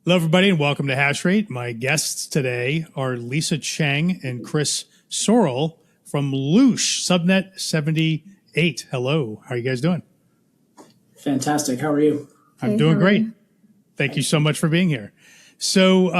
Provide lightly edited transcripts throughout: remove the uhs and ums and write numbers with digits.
Hello, everybody, and welcome to Hash Rate. My guests today are Lisa Cheng and Chris Sorel from Loosh Subnet 78. Hello, how are you guys doing? Fantastic. How are you? I'm doing great. Thank you so much for being here. So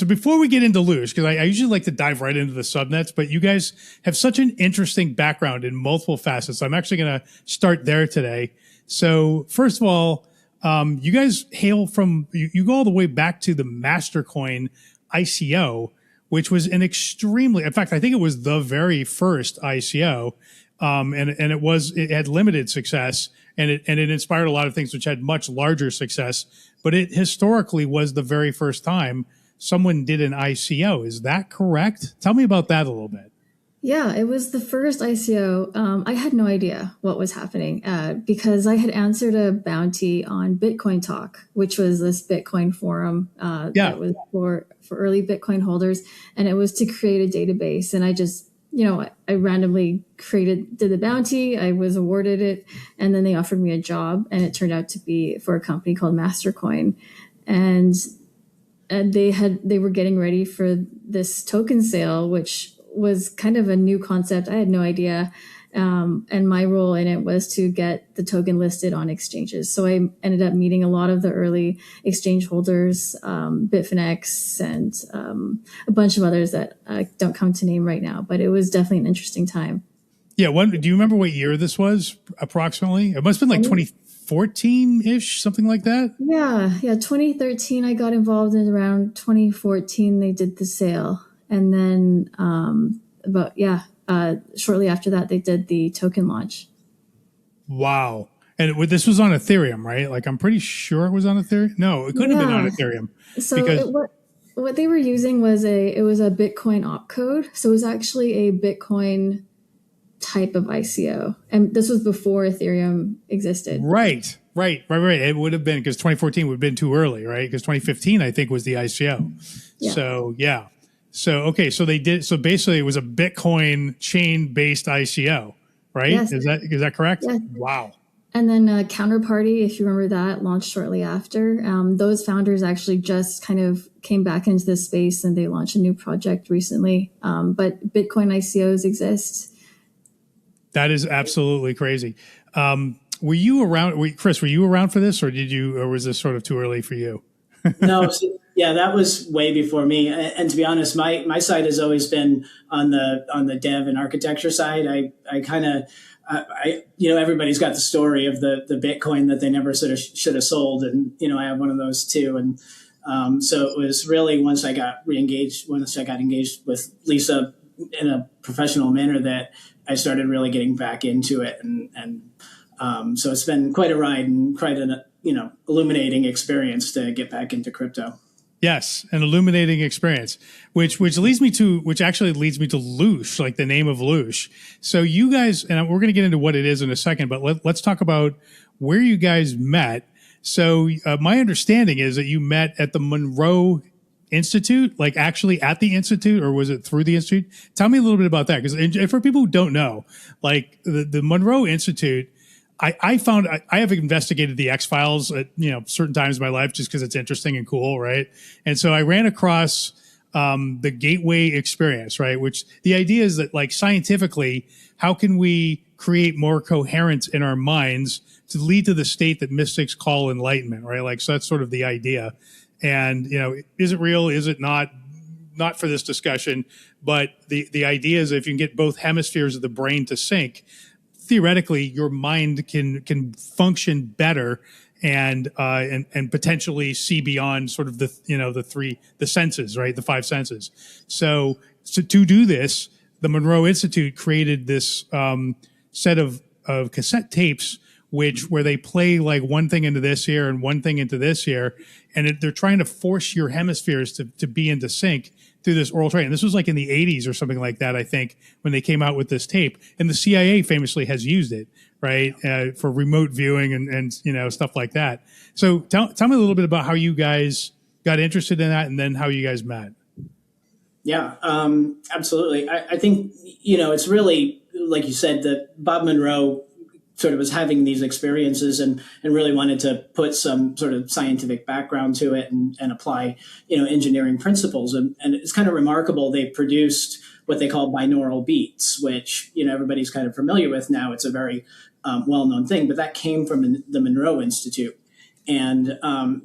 before we get into Loosh, because I usually like to dive right into the subnets, but you guys have such an interesting background in multiple facets. So I'm actually going to start there today. So first of all, you guys hail from, you go all the way back to the Mastercoin ICO, which was an extremely, in fact, I think it was the very first ICO. And it had limited success, and it inspired a lot of things which had much larger success, but it historically was the very first time someone did an ICO. Is that correct? Tell me about that a little bit. Yeah, it was the first ICO. I had no idea what was happening because I had answered a bounty on Bitcoin Talk, which was this Bitcoin forum that was for early Bitcoin holders. And it was to create a database. And I just, I randomly did the bounty. I was awarded it. And then they offered me a job. And it turned out to be for a company called Mastercoin. And they were getting ready for this token sale, which was kind of a new concept. I had no idea. And my role in it was to get the token listed on exchanges. So I ended up meeting a lot of the early exchange holders, Bitfinex, and a bunch of others that I don't come to name right now. But it was definitely an interesting time. Yeah. Do you remember what year this was approximately? It must have been like 2014-ish, something like that. Yeah. 2013, I got involved in. Around 2014, they did the sale. And then shortly after that, they did the token launch. Wow. And this was on Ethereum, right? Like, I'm pretty sure it was on Ethereum. No, it couldn't have been on Ethereum. So what they were using was a Bitcoin opcode. So it was actually a Bitcoin type of ICO. And this was before Ethereum existed. Right. It would have been, because 2014 would have been too early, right? Because 2015, I think, was the ICO. Yeah. So, yeah. So basically it was a Bitcoin chain-based ICO, right? Yes. Is that correct? Yeah. Wow. And then Counterparty, if you remember that, launched shortly after. Those founders actually just kind of came back into this space, and they launched a new project recently. But Bitcoin ICOs exist. That is absolutely crazy. Were you around, Chris, were you around for this, or was this sort of too early for you? No. Yeah, that was way before me. And to be honest, my side has always been on the dev and architecture side. I kind of, everybody's got the story of the Bitcoin that they never sort of should have sold. And, I have one of those too. And so it was really once I got engaged with Lisa in a professional manner that I started really getting back into it. And so it's been quite a ride and quite an, illuminating experience to get back into crypto. Yes, an illuminating experience, which actually leads me to Loosh, like the name of Loosh. So you guys, and we're going to get into what it is in a second, but let's talk about where you guys met. So my understanding is that you met at the Monroe Institute, like actually at the Institute, or was it through the Institute? Tell me a little bit about that, because for people who don't know, like the Monroe Institute, I found I have investigated the X-Files at certain times in my life just because it's interesting and cool, right? And so I ran across the gateway experience, right? Which the idea is that, like, scientifically, how can we create more coherence in our minds to lead to the state that mystics call enlightenment, right? Like, so that's sort of the idea. And is it real? Is it not? Not for this discussion, but the idea is if you can get both hemispheres of the brain to sync, theoretically, your mind can function better and potentially see beyond sort of the senses, right? The five senses. So to do this, the Monroe Institute created this set of cassette tapes where they play like one thing into this ear and one thing into this ear, and they're trying to force your hemispheres to be into sync through this oral trading. This was like in the 80s or something like that, I think, when they came out with this tape. And the CIA famously has used it, right, for remote viewing and stuff like that. So tell me a little bit about how you guys got interested in that, and then how you guys met. Yeah, absolutely. I think, it's really, like you said, that Bob Monroe sort of was having these experiences and really wanted to put some sort of scientific background to it and apply, engineering principles. And it's kind of remarkable. They produced what they call binaural beats, which, everybody's kind of familiar with now. It's a very well-known thing, but that came from the Monroe Institute. And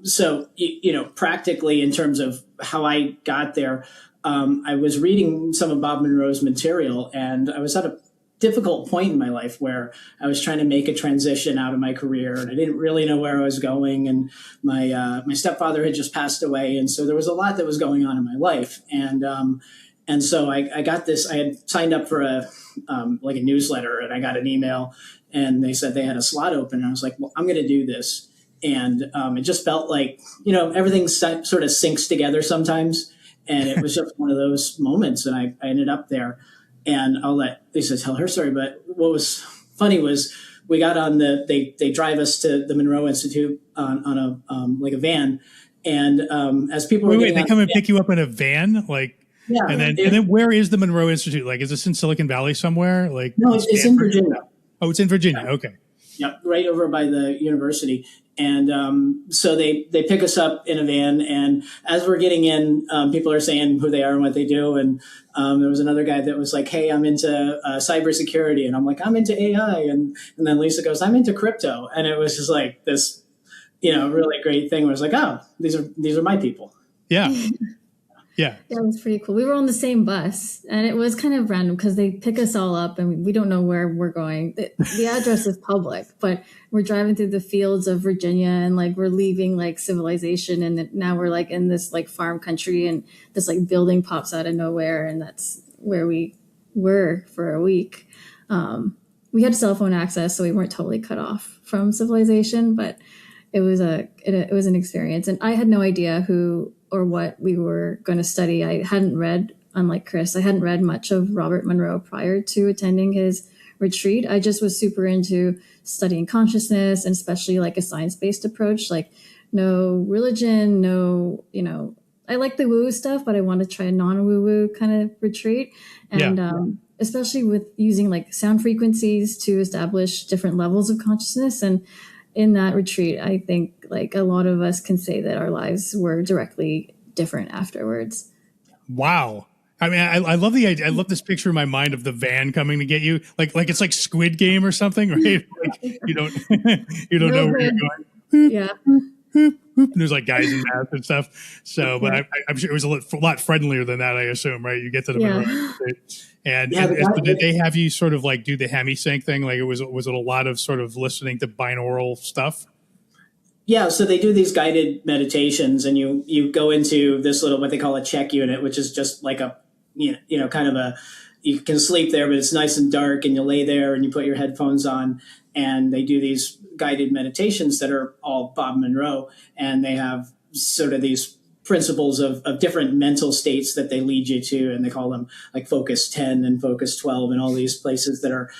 so, practically in terms of how I got there, I was reading some of Bob Monroe's material, and I was at a difficult point in my life where I was trying to make a transition out of my career, and I didn't really know where I was going. And my stepfather had just passed away, and so there was a lot that was going on in my life. And so I got this. I had signed up for a newsletter, and I got an email, and they said they had a slot open. And I was like, well, I'm going to do this. And it just felt like, everything sort of syncs together sometimes. And it was just one of those moments. And I ended up there. And I'll let Lisa tell her story. But what was funny was we got on they drive us to the Monroe Institute on a van. And as people were they come and pick you up in a van? Yeah. And then where is the Monroe Institute? Is this in Silicon Valley somewhere? No, it's in Virginia. Oh, it's in Virginia. Yeah. Okay. Yep, right over by the university. And so they pick us up in a van, and as we're getting in, people are saying who they are and what they do. And there was another guy that was like, "Hey, I'm into cybersecurity," and I'm like, "I'm into AI," and then Lisa goes, "I'm into crypto," and it was just like this, really great thing. Where it's like, "Oh, these are my people." Yeah. Yeah. Yeah, it was pretty cool. We were on the same bus, and it was kind of random because they pick us all up and we don't know where we're going. The address is public, but we're driving through the fields of Virginia, and we're leaving civilization, and now we're in this farm country, and this building pops out of nowhere, and that's where we were for a week. We had cell phone access, so we weren't totally cut off from civilization, but it was an experience, and I had no idea who or what we were going to study. I hadn't read, unlike Chris, I hadn't read much of Robert Monroe prior to attending his retreat. I just was super into studying consciousness, and especially a science-based approach, no religion, no, I like the woo stuff, but I want to try a non-woo-woo kind of retreat. And especially with using sound frequencies to establish different levels of consciousness. And in that retreat, I think a lot of us can say that our lives were directly different afterwards. Wow. I mean, I love the idea. I love this picture in my mind of the van coming to get you, like it's like Squid Game or something, right? You don't know where you're going. Yeah. And there's guys in masks and stuff. So, but I'm sure it was a lot friendlier than that, I assume, right? You get to the Monroe. And did they have you sort of do the hemi-sync thing? Was it a lot of sort of listening to binaural stuff? Yeah, so they do these guided meditations, and you go into this little, what they call a check unit, which is just a, kind of a, you can sleep there, but it's nice and dark, and you lay there and you put your headphones on, and they do these guided meditations that are all Bob Monroe, and they have sort of these principles of different mental states that they lead you to, and they call them focus 10 and focus 12 and all these places that are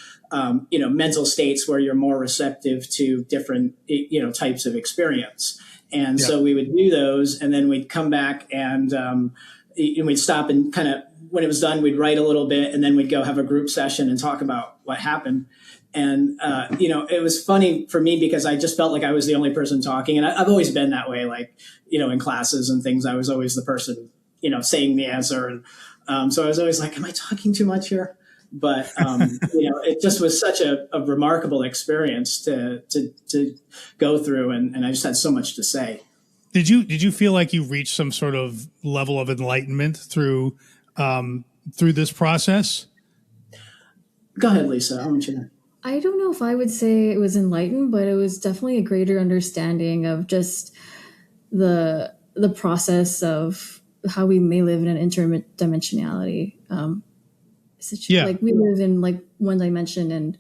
mental states where you're more receptive to different types of experience. And so we would do those, and then we'd come back and we'd stop and kind of, when it was done, we'd write a little bit, and then we'd go have a group session and talk about what happened. And, it was funny for me because I just felt like I was the only person talking. And I've always been that way, in classes and things, I was always the person, saying the answer. And so I was always like, am I talking too much here? But, it just was such a remarkable experience to go through. And I just had so much to say. Did you feel like you reached some sort of level of enlightenment through this process? Go ahead, Lisa. I want you to. I don't know if I would say it was enlightened, but it was definitely a greater understanding of just the process of how we may live in an interdimensionality. We live in one dimension, and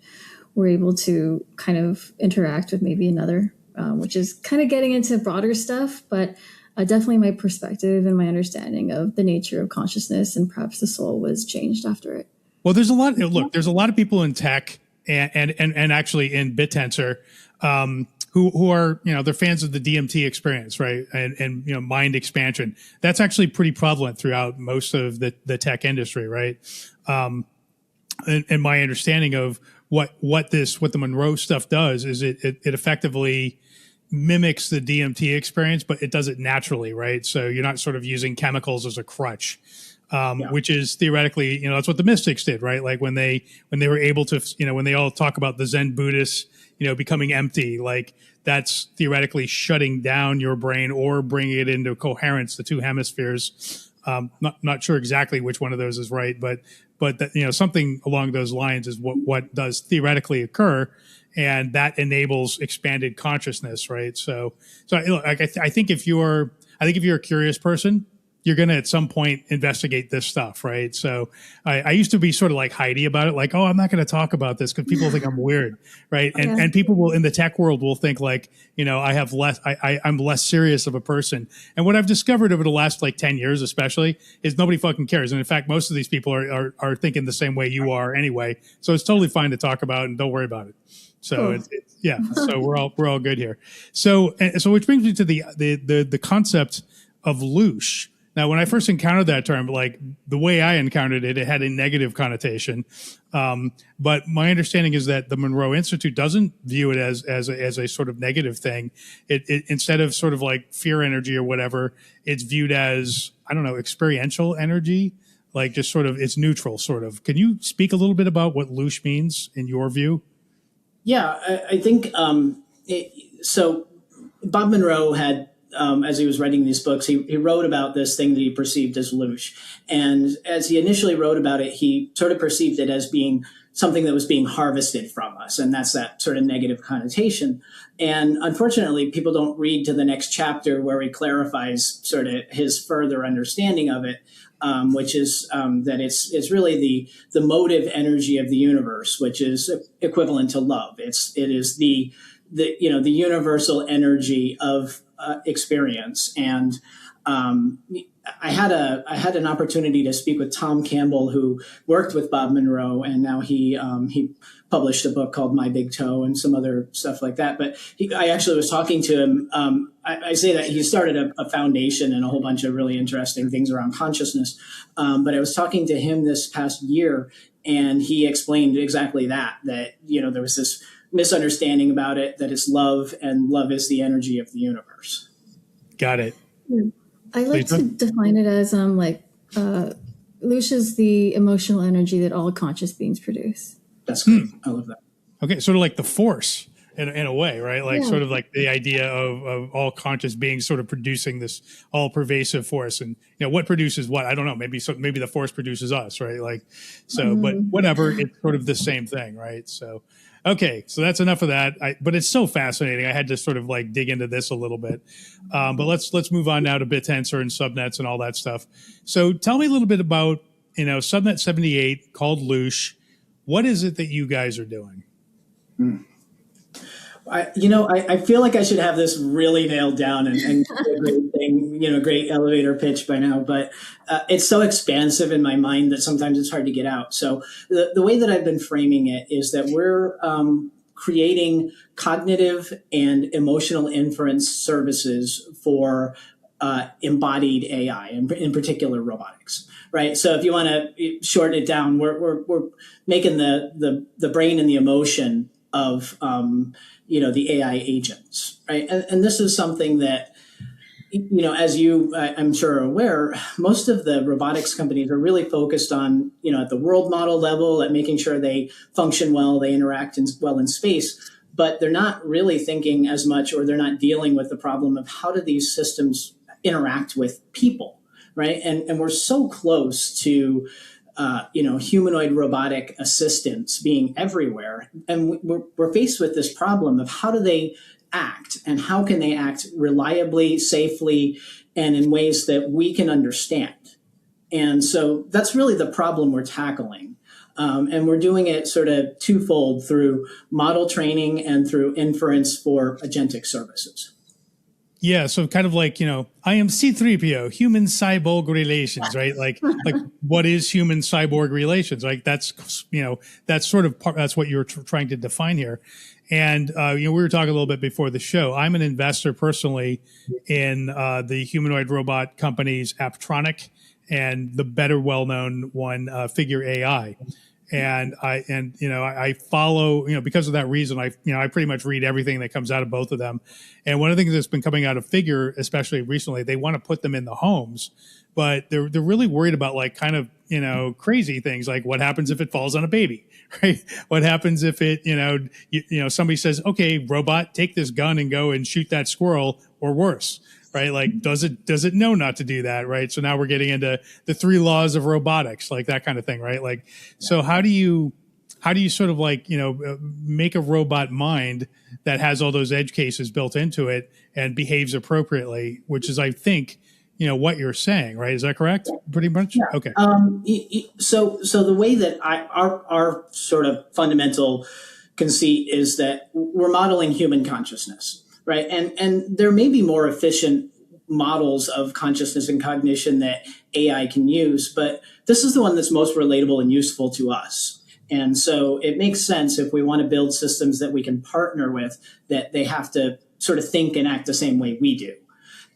we're able to kind of interact with maybe another, which is kind of getting into broader stuff, but definitely my perspective and my understanding of the nature of consciousness and perhaps the soul was changed after it. Well, there's a lot of people in tech and actually in BitTensor, who are, they're fans of the DMT experience, right? And mind expansion. That's actually pretty prevalent throughout most of the tech industry, right? And my understanding of what the Monroe stuff does is it effectively mimics the DMT experience, but it does it naturally, right? So you're not sort of using chemicals as a crutch. Which is theoretically, that's what the mystics did, right? Like when they were able to, when they all talk about the Zen Buddhists, becoming empty, like that's theoretically shutting down your brain or bringing it into coherence, the two hemispheres. Not sure exactly which one of those is right, but that, something along those lines is what does theoretically occur, and that enables expanded consciousness, right? So I think if you're a curious person, you're going to at some point investigate this stuff, right? So I used to be sort of like Heidi about it, like, oh, I'm not going to talk about this because people think I'm weird, right? And people will in the tech world will think like, I'm less serious of a person. And what I've discovered over the last like 10 years, especially, is nobody fucking cares. And in fact, most of these people are thinking the same way you are anyway. So it's totally fine to talk about, and don't worry about it. So cool. So we're all good here. So which brings me to the concept of loosh. Now, when I first encountered that term, like the way I encountered it, it had a negative connotation. But my understanding is that the Monroe Institute doesn't view it as a sort of negative thing. It instead of sort of like fear energy or whatever, it's viewed as, I don't know, experiential energy, like just sort of it's neutral, sort of. Can you speak a little bit about what loosh means in your view? Yeah, I think so. Bob Monroe had. As he was writing these books, he wrote about this thing that he perceived as loosh. And as he initially wrote about it, he sort of perceived it as being something that was being harvested from us. And that's that sort of negative connotation. And unfortunately, people don't read to the next chapter where he clarifies sort of his further understanding of it, which is that it's really the motive energy of the universe, which is equivalent to love. It is the universal energy of experience. And I had an opportunity to speak with Tom Campbell, who worked with Bob Monroe, and now he published a book called My Big Toe and some other stuff like that. But I actually was talking to him. I say that he started a foundation and a whole bunch of really interesting things around consciousness. But I was talking to him this past year, and he explained exactly that there was this misunderstanding about it, that it's love, and love is the energy of the universe. Got it. I like to define it as loosh is the emotional energy that all conscious beings produce. That's great. I love that. Okay, sort of like the force in a way, right? Like sort of like the idea of all conscious beings sort of producing this all pervasive force, and what produces what? I don't know. Maybe the force produces us, right? Like so, but whatever. It's sort of the same thing, right? So. Okay, so that's enough of that. But it's so fascinating. I had to sort of like dig into this a little bit. But let's move on now to BitTensor and subnets and all that stuff. So tell me a little bit about subnet 78 called Loosh. What is it that you guys are doing? I feel like I should have this really nailed down and a great thing, great elevator pitch by now, but it's so expansive in my mind that sometimes it's hard to get out. So the way that I've been framing it is that we're creating cognitive and emotional inference services for embodied AI, in particular robotics, right? So if you want to shorten it down, we're making the brain and the emotion of the AI agents, right? And this is something that, as you, I'm sure, are aware, most of the robotics companies are really focused on, at the world model level, at making sure they function well, they interact well in space, but they're not really thinking as much, or they're not dealing with the problem of how do these systems interact with people, right? And we're so close to humanoid robotic assistants being everywhere. And we're faced with this problem of how do they act, and how can they act reliably, safely, and in ways that we can understand. And so that's really the problem we're tackling. And we're doing it sort of twofold, through model training and through inference for agentic services. Yeah, so kind of like, I am C-3PO, human cyborg relations, right? Like what is human cyborg relations? Like that's sort of that's what you're trying to define here. And we were talking a little bit before the show. I'm an investor personally in the humanoid robot companies Apptronic and the better well-known one, Figure AI. And I follow, because of that reason, I pretty much read everything that comes out of both of them. And one of the things that's been coming out of Figure, especially recently, they want to put them in the homes, but they're really worried about like kind of, crazy things like what happens if it falls on a baby, right? What happens if it, somebody says, okay, robot, take this gun and go and shoot that squirrel, or worse. Right? Like, does it know not to do that? Right. So now we're getting into the 3 laws of robotics, like that kind of thing. Right. Like, so how do you sort of like, make a robot mind that has all those edge cases built into it and behaves appropriately, which is, I think, what you're saying, right? Is that correct? Pretty much. Yeah. Okay. So the way that our sort of fundamental conceit is that we're modeling human consciousness. Right. And there may be more efficient models of consciousness and cognition that AI can use, but this is the one that's most relatable and useful to us. And so it makes sense if we want to build systems that we can partner with, that they have to sort of think and act the same way we do.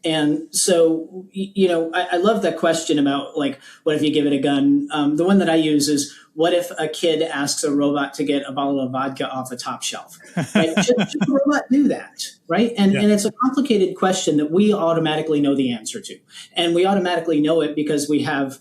And so, I love that question about like, what if you give it a gun? The one that I use is, what if a kid asks a robot to get a bottle of vodka off a top shelf? Right? should the robot do that? Right? And it's a complicated question that we automatically know the answer to. And we automatically know it because we have,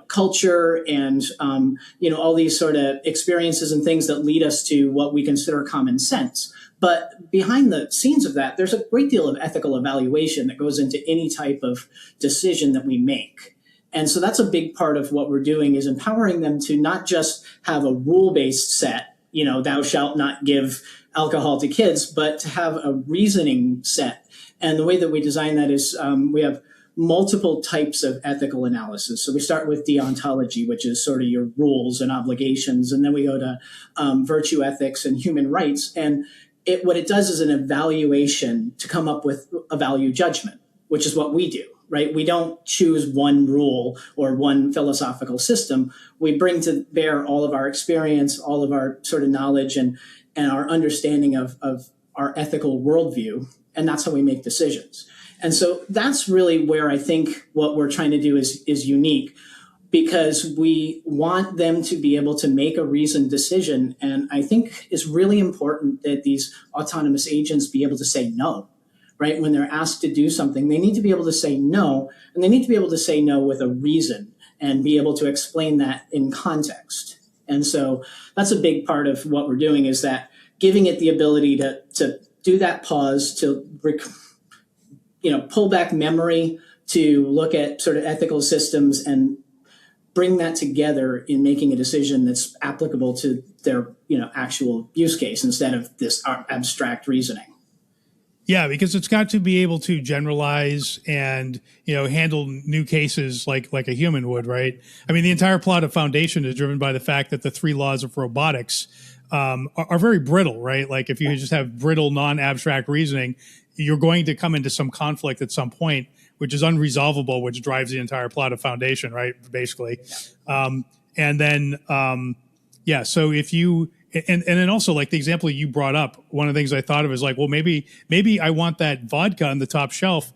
culture and, all these sort of experiences and things that lead us to what we consider common sense. But behind the scenes of that, there's a great deal of ethical evaluation that goes into any type of decision that we make. And so that's a big part of what we're doing, is empowering them to not just have a rule-based set, thou shalt not give alcohol to kids, but to have a reasoning set. And the way that we design that is we have multiple types of ethical analysis. So we start with deontology, which is sort of your rules and obligations. And then we go to virtue ethics and human rights. And what it does is an evaluation to come up with a value judgment, which is what we do, right? We don't choose one rule or one philosophical system. We bring to bear all of our experience, all of our sort of knowledge and our understanding of our ethical worldview. And that's how we make decisions. And so that's really where I think what we're trying to do is unique, because we want them to be able to make a reasoned decision. And I think it's really important that these autonomous agents be able to say no, right? When they're asked to do something, they need to be able to say no, and they need to be able to say no with a reason and be able to explain that in context. And so that's a big part of what we're doing, is that giving it the ability to do that pause, to pull back memory, to look at sort of ethical systems and bring that together in making a decision that's applicable to their, actual use case instead of this abstract reasoning. Yeah, because it's got to be able to generalize and, handle new cases like a human would, right? I mean, the entire plot of Foundation is driven by the fact that the 3 laws of robotics are very brittle, right? Like if you just have brittle, non-abstract reasoning, you're going to come into some conflict at some point, which is unresolvable, which drives the entire plot of Foundation, right? Basically. So if you, and then also like the example you brought up, one of the things I thought of is like, well, maybe I want that vodka on the top shelf,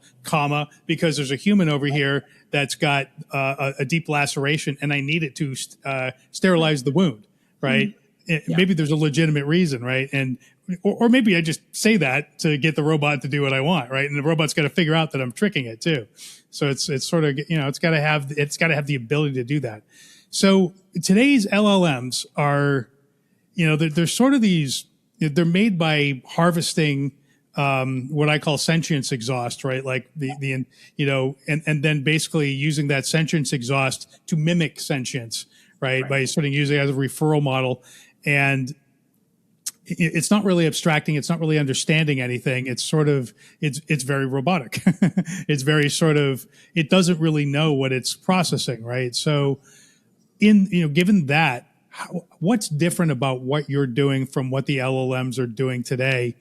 because there's a human over here that's got a deep laceration and I need it to sterilize the wound, right? Mm-hmm. Maybe there's a legitimate reason, right? Or maybe I just say that to get the robot to do what I want, right? And the robot's got to figure out that I'm tricking it too. So it's sort of, it's got to have the ability to do that. So today's LLMs are, they're sort of these, they're made by harvesting what I call sentience exhaust, right? Like and then basically using that sentience exhaust to mimic sentience, right? By sort of using it as a referral model. And it's not really abstracting. It's not really understanding anything. It's sort of, it's very robotic. It's very sort of, it doesn't really know what it's processing, right? So given that, what's different about what you're doing from what the LLMs are doing today?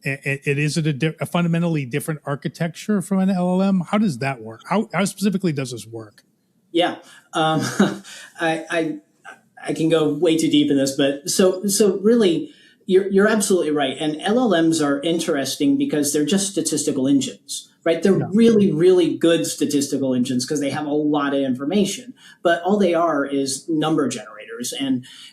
Is it a fundamentally different architecture from an LLM? How does that work? How specifically does this work? Yeah. I can go way too deep in this, but so really, you're absolutely right. And LLMs are interesting because they're just statistical engines, right? They're Yeah. really, really good statistical engines because they have a lot of information, but all they are is number generators.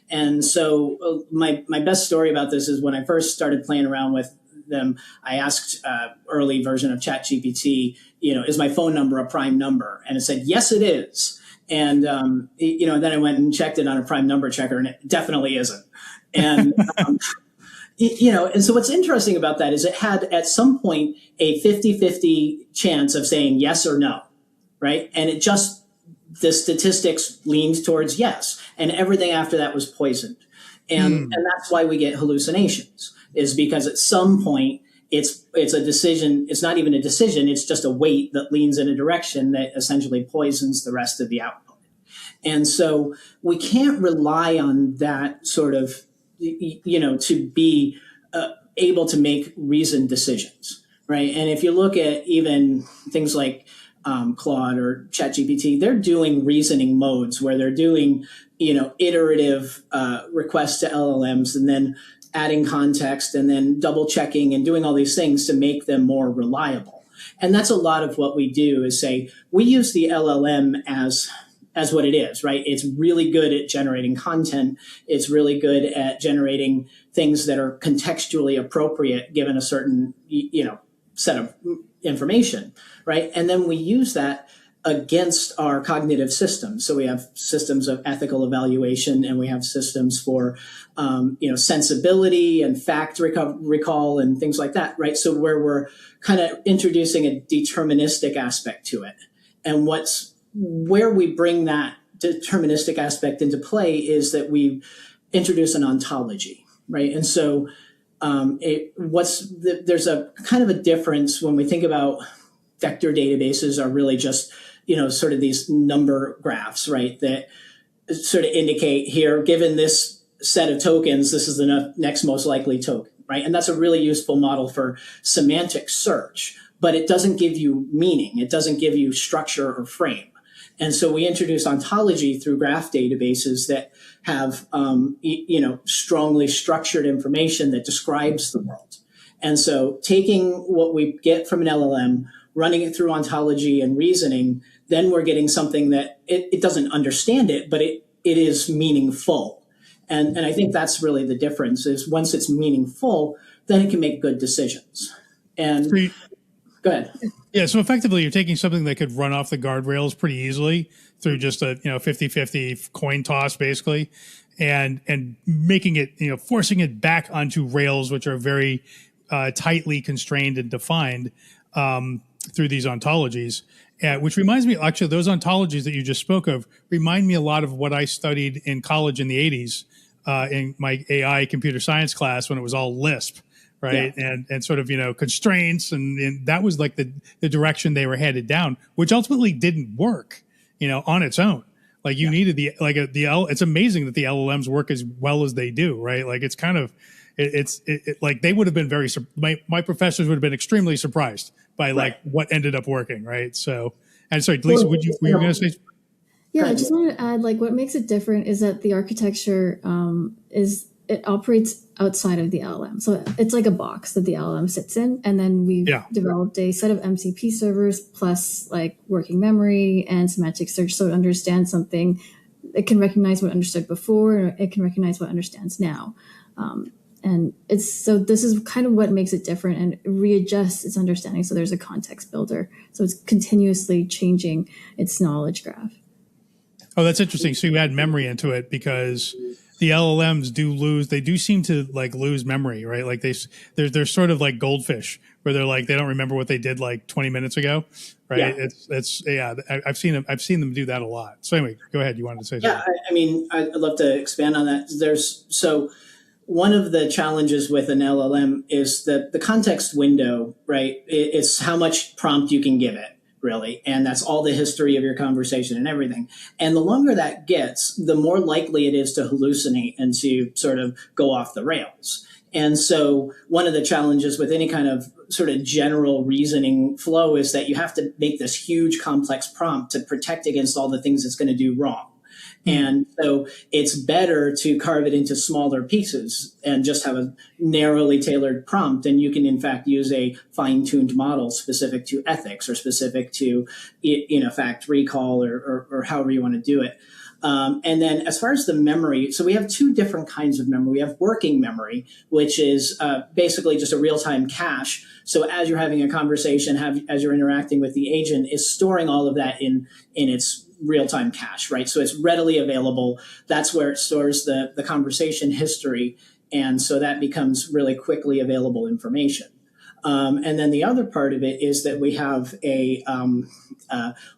And so my best story about this is when I first started playing around with them, I asked early version of ChatGPT, is my phone number a prime number? And it said, yes, it is. And, then I went and checked it on a prime number checker, and it definitely isn't. And, and so what's interesting about that is it had at some point a 50-50 chance of saying yes or no, right? And the statistics leaned towards yes. And everything after that was poisoned. And that's why we get hallucinations, is because at some point it's a decision. It's not even a decision. It's just a weight that leans in a direction that essentially poisons the rest of the output. And so we can't rely on that sort of, to be able to make reasoned decisions, right? And if you look at even things like Claude or ChatGPT, they're doing reasoning modes where they're doing, iterative requests to LLMs and then adding context and then double checking and doing all these things to make them more reliable. And that's a lot of what we do, is say we use the LLM as what it is, right? It's really good at generating content. It's really good at generating things that are contextually appropriate given a certain, set of information, right? And then we use that against our cognitive systems. So we have systems of ethical evaluation, and we have systems for, sensibility and fact recall and things like that, right? So where we're kind of introducing a deterministic aspect to it. And where we bring that deterministic aspect into play is that we introduce an ontology, right? And so there's a kind of a difference when we think about vector databases are really just, sort of these number graphs, right? That sort of indicate here, given this set of tokens, this is the next most likely token, right? And that's a really useful model for semantic search, but it doesn't give you meaning. It doesn't give you structure or frame. And so we introduce ontology through graph databases that have, strongly structured information that describes the world. And so taking what we get from an LLM, running it through ontology and reasoning, then we're getting something that it doesn't understand it, but it is meaningful. And I think that's really the difference, is once it's meaningful, then it can make good decisions. And go ahead. Yeah, so effectively you're taking something that could run off the guardrails pretty easily through just a 50-50 coin toss basically, and making it, forcing it back onto rails, which are very tightly constrained and defined through these ontologies. Which reminds me, actually, those ontologies that you just spoke of remind me a lot of what I studied in college in the 80s in my AI computer science class, when it was all Lisp. Right. Yeah. And sort of, constraints. And that was like the direction they were headed down, which ultimately didn't work, on its own. Like you needed it's amazing that the LLMs work as well as they do. Right. Like it's kind of, like they would have been my professors would have been extremely surprised by like what ended up working. Right. So, and sorry, Lisa, were you going to say? Yeah, I just wanted to add, like, what makes it different is that the architecture it operates outside of the LLM. So it's like a box that the LLM sits in. And then we've developed a set of MCP servers plus like working memory and semantic search. So it understands something. It can recognize what understood before, and it can recognize what understands now. And this is kind of what makes it different, and readjusts its understanding. So there's a context builder. So it's continuously changing its knowledge graph. Oh, that's interesting. So you add memory into it, because the LLMs do seem to like lose memory, right? Like they're sort of like goldfish, where they're like, they don't remember what they did like 20 minutes ago. Right. Yeah. I've seen them do that a lot. So anyway, go ahead. You wanted to say something. Yeah. I mean, I'd love to expand on that. One of the challenges with an LLM is that the context window, right? It's how much prompt you can give it, really. And that's all the history of your conversation and everything. And the longer that gets, the more likely it is to hallucinate and to sort of go off the rails. And so one of the challenges with any kind of sort of general reasoning flow is that you have to make this huge complex prompt to protect against all the things it's going to do wrong. And so it's better to carve it into smaller pieces and just have a narrowly tailored prompt. And you can, in fact, use a fine-tuned model specific to ethics or specific to, fact recall or however you want to do it. And then as far as the memory, so we have two different kinds of memory. We have working memory, which is basically just a real-time cache. So as you're having a conversation, as you're interacting with the agent, is storing all of that in its real-time cache, right? So it's readily available. That's where it stores the conversation history. And so that becomes really quickly available information. And then the other part of it is that we have a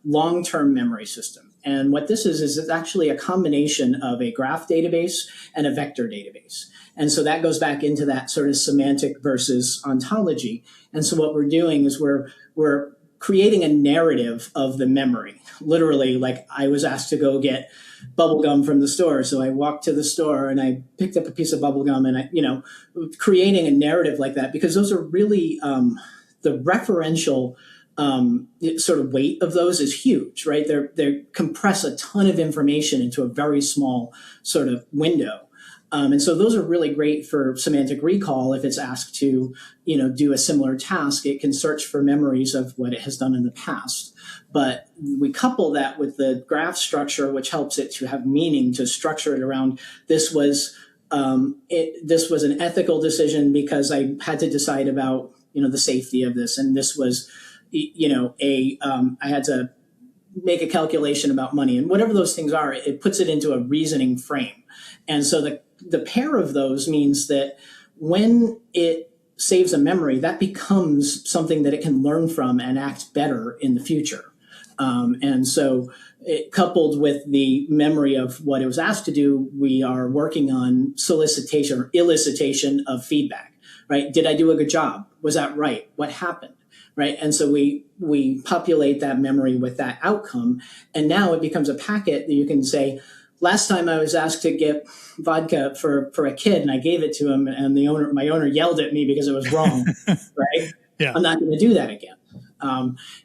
long-term memory system. And what this is it's actually a combination of a graph database and a vector database. And so that goes back into that sort of semantic versus ontology. And so what we're doing is we're creating a narrative of the memory. Literally, like I was asked to go get bubblegum from the store. So I walked to the store and I picked up a piece of bubblegum and creating a narrative like that, because those are really the referential sort of weight of those is huge, right? They compress a ton of information into a very small sort of window. And so those are really great for semantic recall. If it's asked to, do a similar task, it can search for memories of what it has done in the past. But we couple that with the graph structure, which helps it to have meaning, to structure it around this was an ethical decision because I had to decide about, the safety of this. And this was, I had to make a calculation about money, and whatever those things are, it puts it into a reasoning frame. And so the pair of those means that when it saves a memory, that becomes something that it can learn from and act better in the future. And so it, coupled with the memory of what it was asked to do, we are working on solicitation or elicitation of feedback, right? Did I do a good job? Was that right? What happened? Right. And so we populate that memory with that outcome. And now it becomes a packet that you can say, last time I was asked to get vodka for a kid and I gave it to him and my owner yelled at me because it was wrong. Right. Yeah. I'm not going to do that again.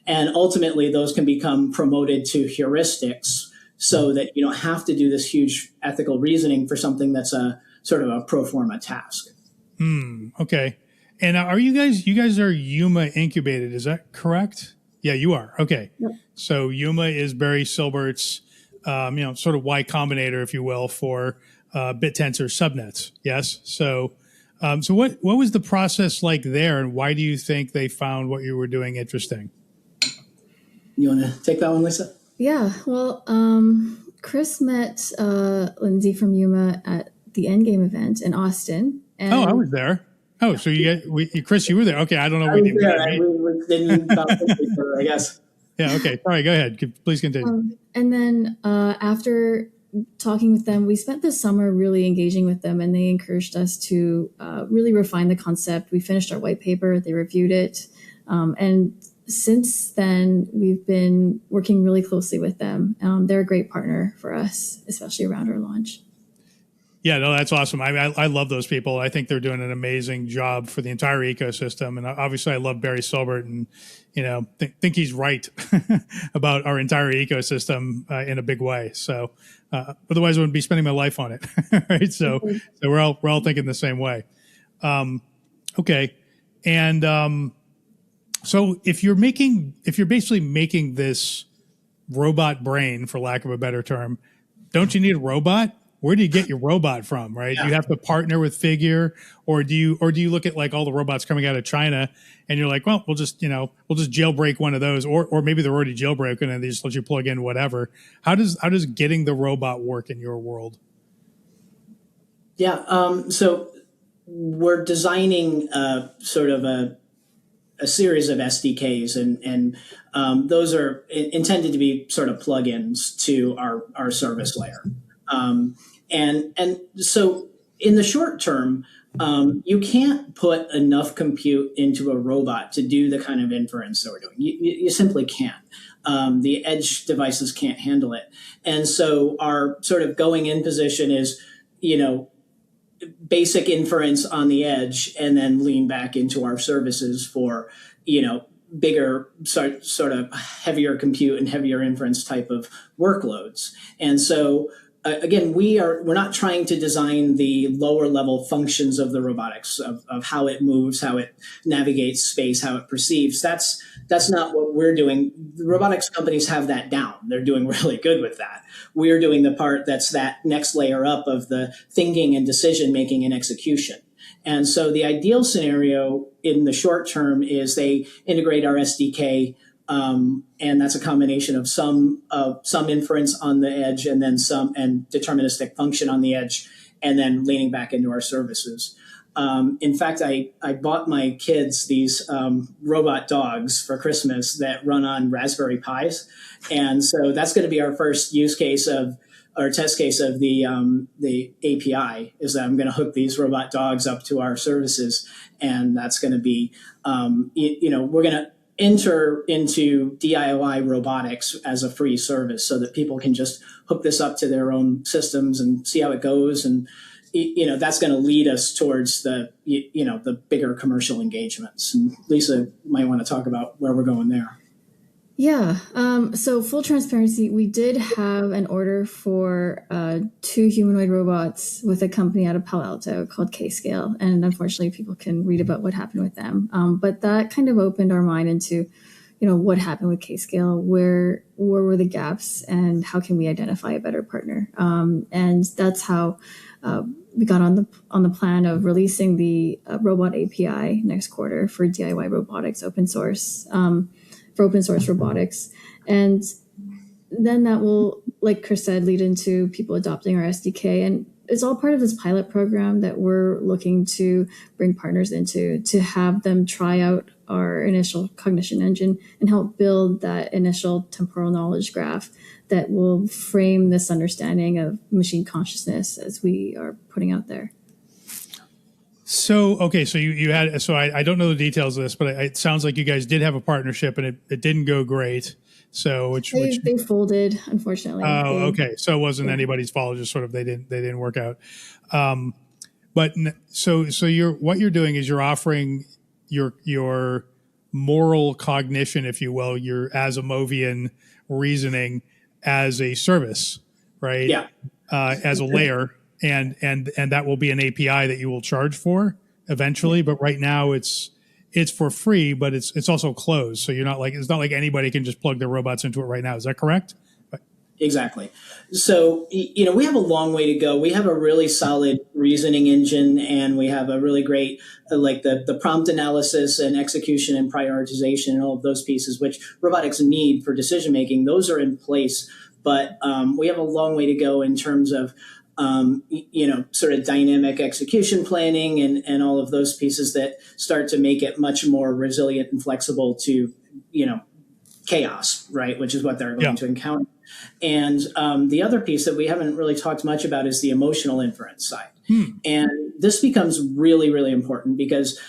And ultimately those can become promoted to heuristics so that you don't have to do this huge ethical reasoning for something that's a sort of a pro forma task. Okay. And are you guys are Yuma incubated? Is that correct? Yeah, you are. Okay. Yep. So Yuma is Barry Silbert's, sort of Y Combinator, if you will, for BitTensor subnets. Yes. So what was the process like there, and why do you think they found what you were doing interesting? You want to take that one, Lisa? Yeah. Well, Chris met Lindsay from Yuma at the Endgame event in Austin. And I was there. Oh, so Chris, you were there. Okay, I don't know. We didn't talk to each other, I guess. Yeah. Okay. All right. Go ahead. Please continue. And then after talking with them, we spent the summer really engaging with them, and they encouraged us to really refine the concept. We finished our white paper. They reviewed it, and since then we've been working really closely with them. They're a great partner for us, especially around our launch. Yeah, no, that's awesome. I love those people. I think they're doing an amazing job for the entire ecosystem. And obviously I love Barry Silbert and, think he's right about our entire ecosystem in a big way. So otherwise I wouldn't be spending my life on it. Right. So we're all thinking the same way. Okay. And so if you're basically making this robot brain, for lack of a better term, don't you need a robot? Where do you get your robot from, right? Yeah. Do you have to partner with Figure, or do you look at like all the robots coming out of China and you're like, well, we'll just jailbreak one of those, or maybe they're already jailbroken and they just let you plug in whatever. How does getting the robot work in your world? Yeah, so we're designing sort of a series of SDKs, and those are intended to be sort of plugins to our service layer. And so in the short term, you can't put enough compute into a robot to do the kind of inference that we're doing. You simply can't. The edge devices can't handle it. And so our sort of going in position is, basic inference on the edge, and then lean back into our services for, bigger sort of heavier compute and heavier inference type of workloads. And so again, we're not trying to design the lower level functions of the robotics of how it moves, how it navigates space, how it perceives. That's not what we're doing. The robotics companies have that down. They're doing really good with that. We're doing the part that's that next layer up of the thinking and decision making and execution. And so the ideal scenario in the short term is they integrate our SDK, and that's a combination of some inference on the edge and then some and deterministic function on the edge, and then leaning back into our services. In fact, I bought my kids these robot dogs for Christmas that run on Raspberry Pis, and so that's going to be our first use case of or test case of the API is that I'm going to hook these robot dogs up to our services, and that's going to be we're going to enter into DIY robotics as a free service so that people can just hook this up to their own systems and see how it goes. And, that's going to lead us towards the bigger commercial engagements. And Lisa might want to talk about where we're going there. Yeah. So full transparency, we did have an order for 2 humanoid robots with a company out of Palo Alto called K-Scale. And unfortunately, people can read about what happened with them. But that kind of opened our mind into, what happened with K-Scale, where were the gaps, and how can we identify a better partner? And that's how we got on the plan of releasing the robot API next quarter for DIY robotics open source. For open source robotics. And then that will, like Chris said, lead into people adopting our SDK. And it's all part of this pilot program that we're looking to bring partners into to have them try out our initial cognition engine and help build that initial temporal knowledge graph that will frame this understanding of machine consciousness as we are putting out there. So, okay, so you had, so I don't know the details of this, but it sounds like you guys did have a partnership and it didn't go great. So they folded, unfortunately. Oh, okay. So it wasn't anybody's fault, just sort of they didn't work out. But so what you're doing is you're offering your moral cognition, if you will, your Asimovian reasoning as a service, right? Yeah. As a layer. And that will be an API that you will charge for eventually. But right now it's for free, but it's also closed. So it's not like anybody can just plug their robots into it right now. Is that correct? Exactly. So, we have a long way to go. We have a really solid reasoning engine, and we have a really great, the prompt analysis and execution and prioritization and all of those pieces, which robotics need for decision making. Those are in place, but we have a long way to go in terms of sort of dynamic execution planning and all of those pieces that start to make it much more resilient and flexible to, chaos, right? Which is what they're going to encounter. And the other piece that we haven't really talked much about is the emotional inference side. And this becomes really, really important because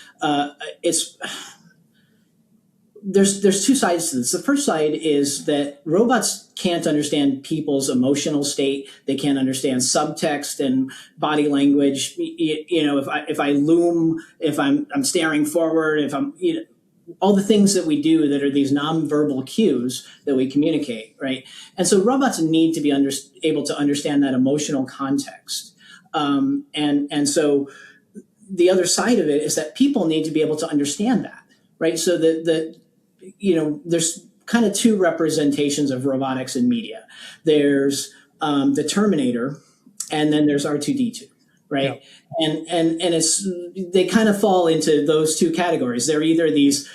there's 2 sides to this. The first side is that robots can't understand people's emotional state. They can't understand subtext and body language. If I loom, if I'm staring forward, if I'm, all the things that we do that are these nonverbal cues that we communicate, right? And so robots need to be able to understand that emotional context. And so the other side of it is that people need to be able to understand that, right? So there's kind of 2 representations of robotics in media. There's the Terminator, and then there's R2-D2, right? Yeah. And they kind of fall into those 2 categories. They're either these,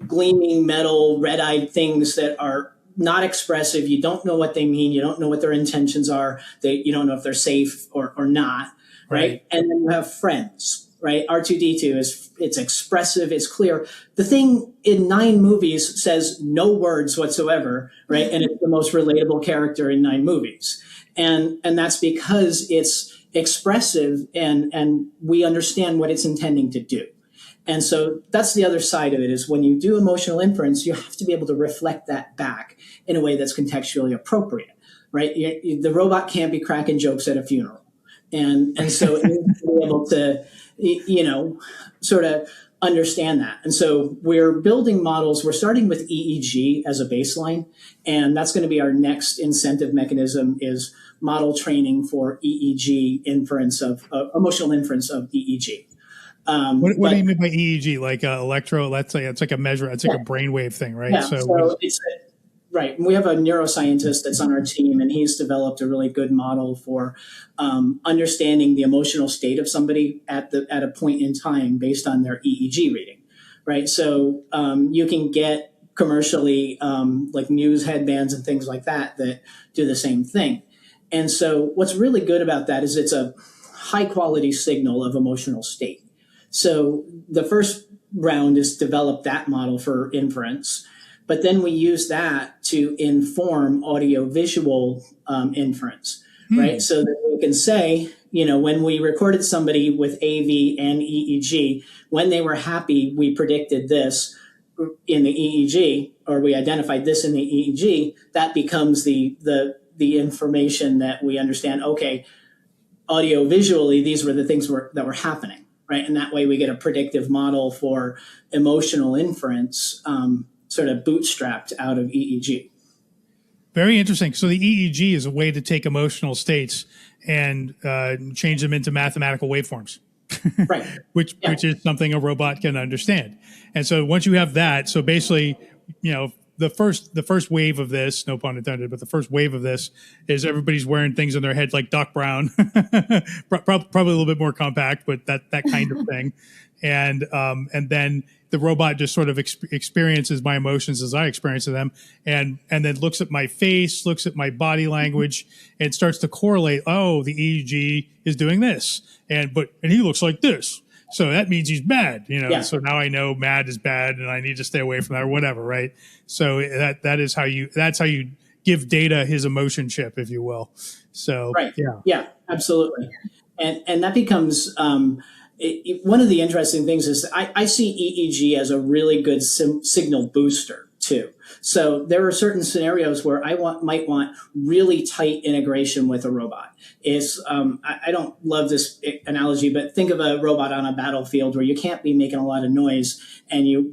gleaming metal, red-eyed things that are not expressive. You don't know what they mean. You don't know what their intentions are. You don't know if they're safe or not, right? And then you have friends. Right, R2-D2 it's expressive, it's clear. The thing in 9 movies says no words whatsoever, right? And it's the most relatable character in 9 movies, and that's because it's expressive and we understand what it's intending to do. And so that's the other side of it is when you do emotional inference, you have to be able to reflect that back in a way that's contextually appropriate, right? The robot can't be cracking jokes at a funeral, and so it needs to be able to sort of understand that. And so we're building models. We're starting with EEG as a baseline, and that's going to be our next incentive mechanism is model training for EEG inference of emotional inference of EEG. What do you mean by EEG? Like electro? Let's say it's like a measure. It's like a brainwave thing, right? Yeah. So it's right. We have a neuroscientist that's on our team, and he's developed a really good model for understanding the emotional state of somebody at a point in time based on their EEG reading. Right. So you can get commercially like news headbands and things like that do the same thing. And so what's really good about that is it's a high quality signal of emotional state. So the first round is develop that model for inference, but then we use that to inform audio-visual inference, right? So that we can say, when we recorded somebody with AV and EEG, when they were happy, we predicted this in the EEG, or we identified this in the EEG. That becomes the information that we understand. Okay, audio-visually, these were the things that were happening. Right. And that way we get a predictive model for emotional inference, sort of bootstrapped out of EEG. Very interesting. So the EEG is a way to take emotional states and change them into mathematical waveforms. Right. which is something a robot can understand. And so once you have that, so basically, the first wave of this, no pun intended, but the first wave of this is everybody's wearing things on their head like Doc Brown, probably a little bit more compact, but that kind of thing. And then the robot just sort of experiences my emotions as I experience them, and then looks at my face, looks at my body language, and starts to correlate. Oh, the EEG is doing this, and he looks like this. So that means he's mad, So now I know mad is bad and I need to stay away from that or whatever, right? So that's how you give data his emotion chip, if you will. So right. Yeah, absolutely. And that becomes one of the interesting things is I see EEG as a really good signal booster too. So there are certain scenarios where I might want really tight integration with a robot. I don't love this analogy, but think of a robot on a battlefield where you can't be making a lot of noise,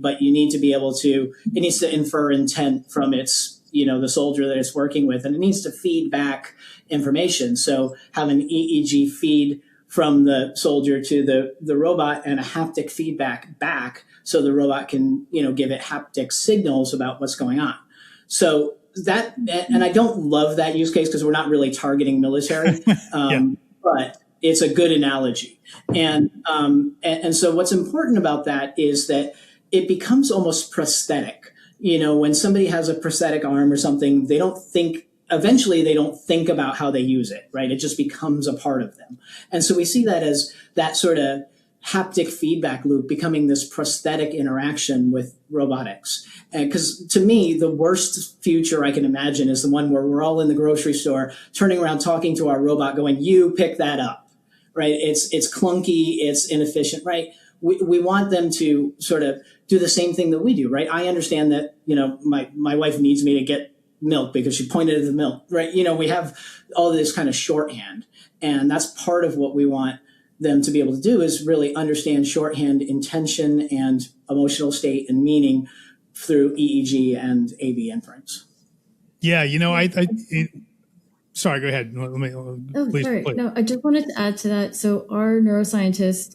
but you need to be able to. It needs to infer intent from its, the soldier that it's working with, and it needs to feed back information. So have an EEG feed from the soldier to the robot and a haptic feedback back, so the robot can give it haptic signals about what's going on. So that, and I don't love that use case because we're not really targeting military, but it's a good analogy. And so what's important about that is that it becomes almost prosthetic. When somebody has a prosthetic arm or something, eventually they don't think about how they use it, right? It just becomes a part of them. And so we see that as that sort of haptic feedback loop becoming this prosthetic interaction with robotics. Because to me, the worst future I can imagine is the one where we're all in the grocery store, turning around, talking to our robot going, you pick that up, right? It's clunky, it's inefficient, right? We want them to sort of do the same thing that we do, right? I understand that, my wife needs me to get milk because she pointed at the milk, right? We have all this kind of shorthand, and that's part of what we want them to be able to do is really understand shorthand intention and emotional state and meaning through EEG and AV inference. Yeah, sorry, go ahead. Please. No, I just wanted to add to that. So our neuroscientist,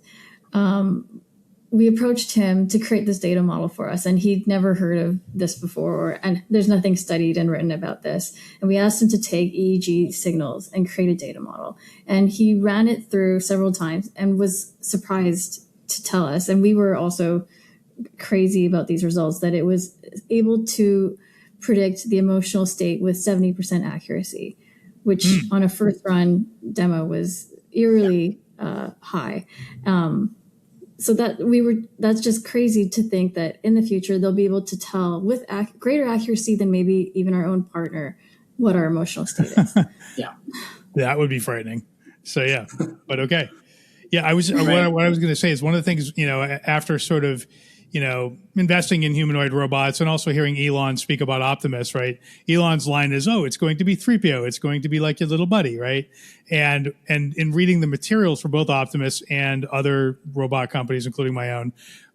we approached him to create this data model for us, and he'd never heard of this before, and there's nothing studied and written about this. And we asked him to take EEG signals and create a data model. And he ran it through several times and was surprised to tell us. And we were also crazy about these results, that it was able to predict the emotional state with 70% accuracy, which on a first run demo was eerily high. So that's just crazy to think that in the future, they'll be able to tell with greater accuracy than maybe even our own partner what our emotional state is. Yeah. That would be frightening. So, yeah, but okay. Yeah, what I was going to say is one of the things, after sort of, investing in humanoid robots and also hearing Elon speak about Optimus, right? Elon's line is, it's going to be 3PO. It's going to be like your little buddy, right? And in reading the materials for both Optimus and other robot companies, including my own,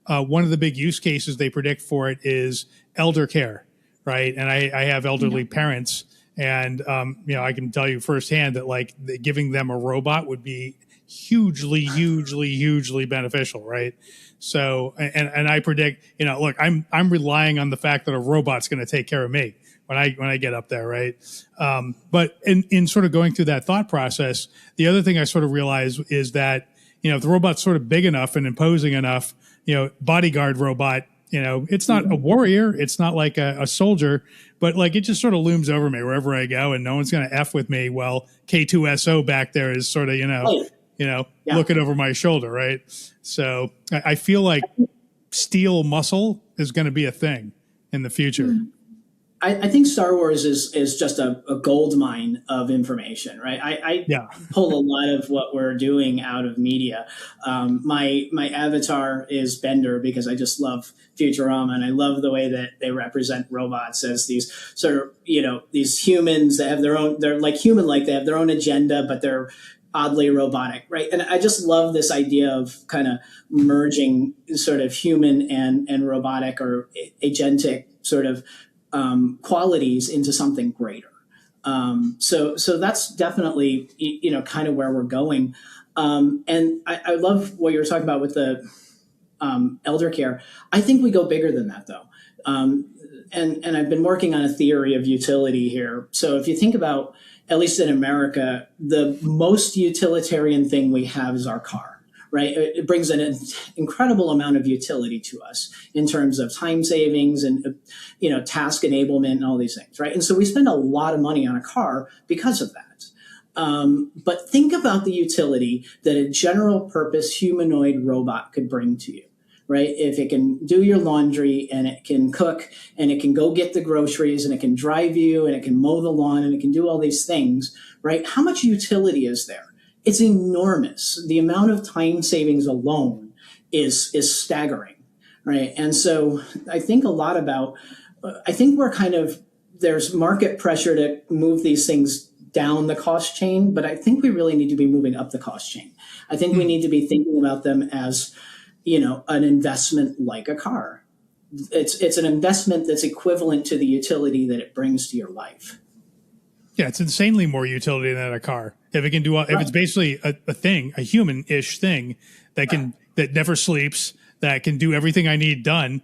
one of the big use cases they predict for it is elder care, right? And I have elderly parents, and I can tell you firsthand that like giving them a robot would be hugely beneficial, right? So, and I predict, look, I'm relying on the fact that a robot's going to take care of me when I get up there, right? But in sort of going through that thought process, the other thing I sort of realized is that, if the robot's sort of big enough and imposing enough, bodyguard robot, it's not a warrior, it's not like a soldier, but like it just sort of looms over me wherever I go, and no one's going to F with me. Well, K2SO back there is sort of, looking over my shoulder, right? So I feel like steel muscle is going to be a thing in the future. I think Star Wars is just a gold mine of information, right? I pull a lot of what we're doing out of media. My avatar is Bender because I just love Futurama, and I love the way that they represent robots as these sort of, these humans that have they're like human-like, they have their own agenda, but they're oddly robotic, right? And I just love this idea of kind of merging sort of human and robotic or agentic sort of qualities into something greater. So that's definitely, kind of where we're going. And I love what you were talking about with the elder care. I think we go bigger than that, though. And I've been working on a theory of utility here. So if you think about, at least in America, the most utilitarian thing we have is our car, right? It brings an incredible amount of utility to us in terms of time savings and, task enablement and all these things, right? And so we spend a lot of money on a car because of that. But think about the utility that a general purpose humanoid robot could bring to you, right? If it can do your laundry and it can cook and it can go get the groceries and it can drive you and it can mow the lawn and it can do all these things, right? How much utility is there? It's enormous. The amount of time savings alone is staggering, right? And so I think a lot about, there's market pressure to move these things down the cost chain, but I think we really need to be moving up the cost chain. I think we need to be thinking about them as, an investment like a car. It's an investment that's equivalent to the utility that it brings to your life. Yeah, it's insanely more utility than a car. If it can do, if it's basically a thing, a human-ish thing that never sleeps, that can do everything I need done.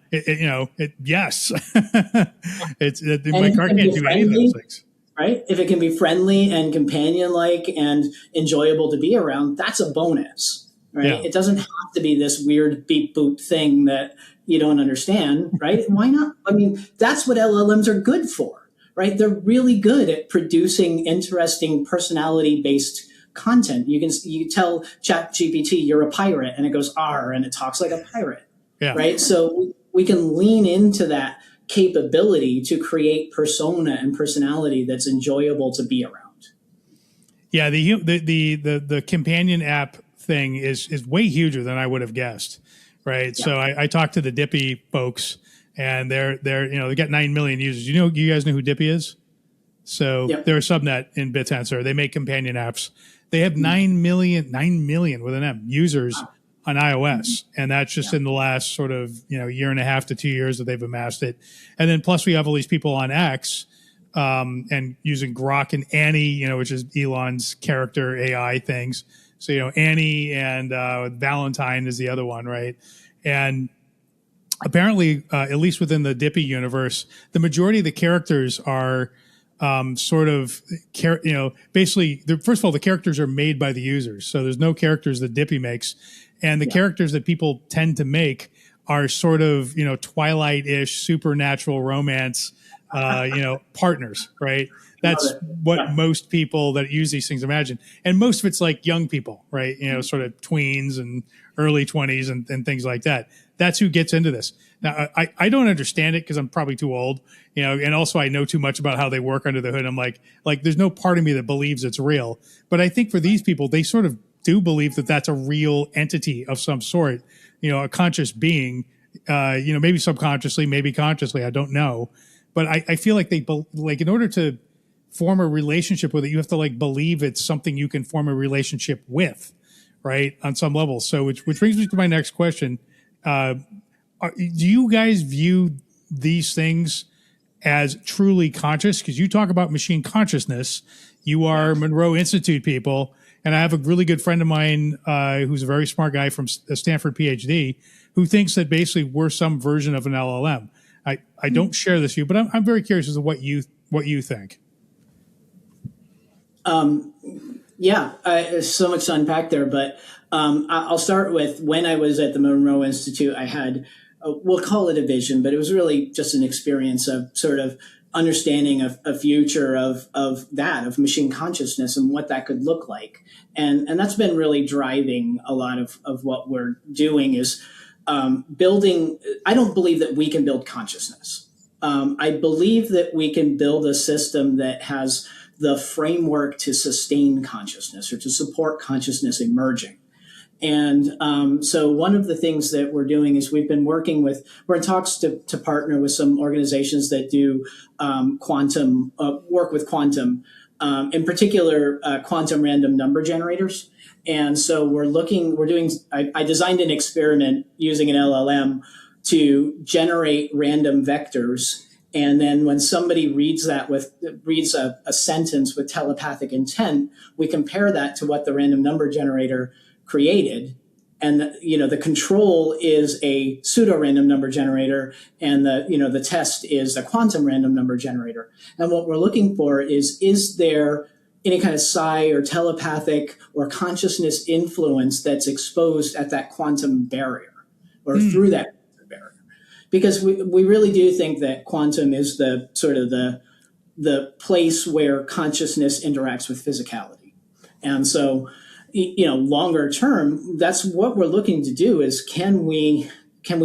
Yes, my car can't do any of those things. Right? If it can be friendly and companion-like and enjoyable to be around, that's a bonus. Right? Yeah. It doesn't have to be this weird beep boop thing that you don't understand, right? Why not? I mean, that's what LLMs are good for, right? They're really good at producing interesting personality-based content. You tell ChatGPT you're a pirate and it goes R and it talks like a pirate, right? So we can lean into that capability to create persona and personality that's enjoyable to be around. Yeah, the companion app thing is way huger than I would have guessed, right? Yeah. So I talked to the Dippy folks, and they got 9 million users. You guys know who Dippy is? So they're a subnet in BitTensor. They make companion apps. They have 9 million with an M users on iOS, and that's just in the last sort of year and a half to 2 years that they've amassed it. And then plus we have all these people on X and using Grok and Annie, which is Elon's character AI things. So, Annie and Valentine is the other one, right? And apparently, at least within the Dippy universe, the majority of the characters are basically, first of all, the characters are made by the users. So there's no characters that Dippy makes. And the characters that people tend to make are sort of, Twilight-ish, supernatural romance, partners, right? That's what most people that use these things imagine. And most of it's like young people, right? Sort of tweens and early 20s and things like that. That's who gets into this. Now, I don't understand it because I'm probably too old, and also I know too much about how they work under the hood. I'm like there's no part of me that believes it's real. But I think for these people, they sort of do believe that that's a real entity of some sort, a conscious being, maybe subconsciously, maybe consciously, I don't know. But I feel like in order to form a relationship with it, you have to believe it's something you can form a relationship with, right? On some level. So which brings me to my next question. do you guys view these things as truly conscious? Because you talk about machine consciousness. You are Monroe Institute people. And I have a really good friend of mine who's a very smart guy from a Stanford PhD who thinks that basically we're some version of an LLM. I don't share this view, but I'm very curious as to what you think. There's so much to unpack there, but I'll start with when I was at the Monroe Institute, I had, we'll call it a vision, but it was really just an experience of sort of understanding a future of machine consciousness and what that could look like. And that's been really driving a lot of what we're doing is building. I don't believe that we can build consciousness. I believe that we can build a system that has the framework to sustain consciousness or to support consciousness emerging. And so one of the things that we're doing is we're in talks to partner with some organizations that do work with quantum, in particular, quantum random number generators. And so I designed an experiment using an LLM to generate random vectors. And then when somebody reads a sentence with telepathic intent, we compare that to what the random number generator created. And the control is a pseudo random number generator, and the test is a quantum random number generator. And what we're looking for is there any kind of psi or telepathic or consciousness influence that's exposed at that quantum barrier or through that barrier? Because we really do think that quantum is the sort of the place where consciousness interacts with physicality. And so, longer term, that's what we're looking to do is can we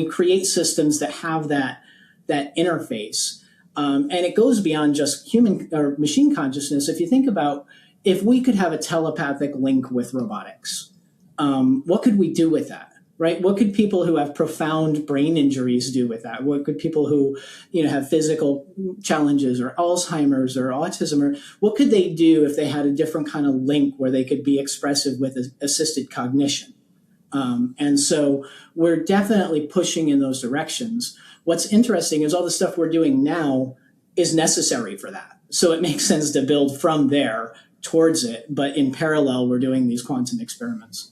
create systems that have that interface? And it goes beyond just human or machine consciousness. If you think about if we could have a telepathic link with robotics, what could we do with that? Right? What could people who have profound brain injuries do with that? What could people who, have physical challenges or Alzheimer's or autism, or what could they do if they had a different kind of link where they could be expressive with assisted cognition? And so we're definitely pushing in those directions. What's interesting is all the stuff we're doing now is necessary for that. So it makes sense to build from there towards it. But in parallel, we're doing these quantum experiments.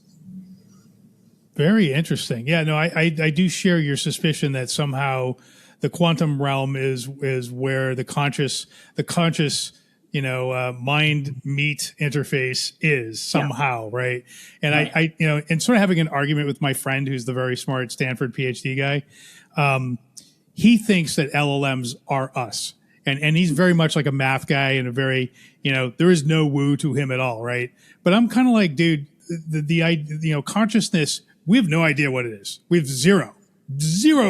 Very interesting. Yeah, no, I do share your suspicion that somehow the quantum realm is where the conscious mind meat interface is somehow, right? And right. I and sort of having an argument with my friend who's the very smart Stanford PhD guy, he thinks that LLMs are us. And he's very much like a math guy and a very, there is no woo to him at all, right? But I'm kind of like, dude, the consciousness, we have no idea what it is. We have zero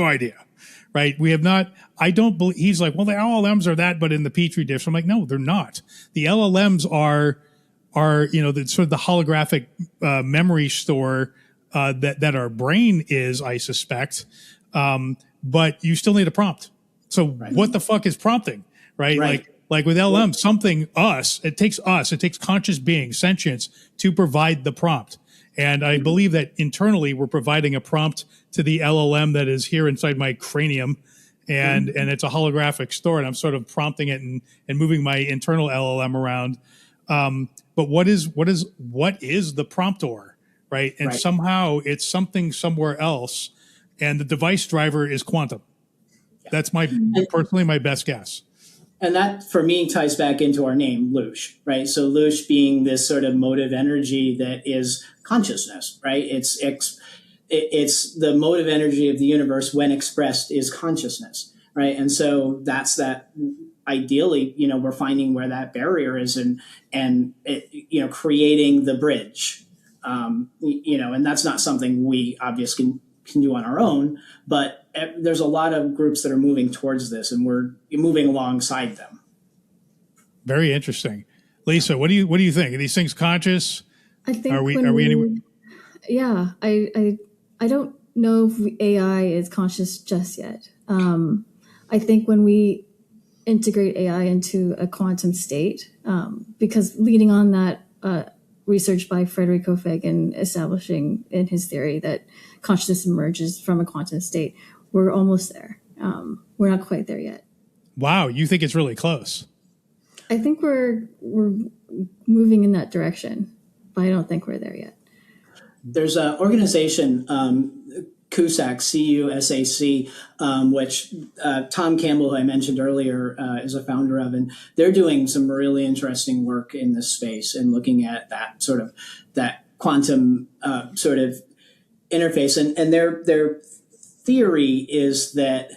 idea, right? We have not, I don't believe, he's like, well, the LLMs are that, but in the Petri dish. I'm like, no, they're not. The LLMs are the sort of the holographic memory store that our brain is, I suspect. But you still need a prompt. So what the fuck is prompting, right? Like with LLM, it takes conscious being, sentience to provide the prompt. And I believe that internally we're providing a prompt to the LLM that is here inside my cranium, and it's a holographic store, and I'm sort of prompting it and moving my internal LLM around. But what is the promptor, right? And somehow it's something somewhere else, and the device driver is quantum. That's personally my best guess. And that, for me, ties back into our name, Loosh, right? So Loosh being this sort of motive energy that is consciousness, right? It's the motive energy of the universe when expressed is consciousness, right? And so that's that. Ideally, we're finding where that barrier is and creating the bridge, and that's not something we obviously can do on our own, but there's a lot of groups that are moving towards this, and we're moving alongside them. Very interesting, Lisa. What do you think? Are these things conscious? I think are we anywhere? Yeah, I don't know if AI is conscious just yet. I think when we integrate AI into a quantum state, because leading on that research by Federico Fagan establishing in his theory that consciousness emerges from a quantum state, we're almost there. We're not quite there yet. Wow, you think it's really close? I think we're moving in that direction, but I don't think we're there yet. There's an organization, CUSAC, CUSAC, which Tom Campbell, who I mentioned earlier, is a founder of, and they're doing some really interesting work in this space and looking at that quantum sort of interface. And their theory is that